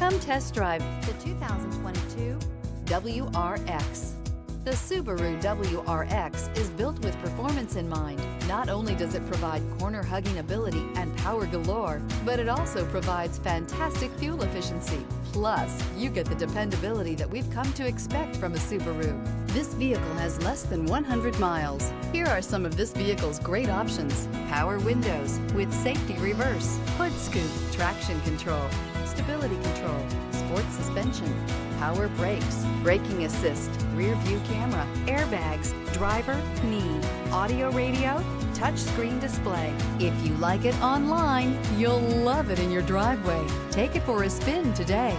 Come test drive the 2022 WRX. The Subaru WRX is built with performance in mind. Not only does it provide corner-hugging ability and power galore, but it also provides fantastic fuel efficiency. Plus, you get the dependability that we've come to expect from a Subaru. This vehicle has less than 100 miles. Here are some of this vehicle's great options: power windows with safety reverse, hood scoop, traction control, stability control, sport suspension, power brakes, braking assist, rear view camera, airbags, driver, knee, audio radio, touchscreen display. If you like it online, you'll love it in your driveway. Take it for a spin today.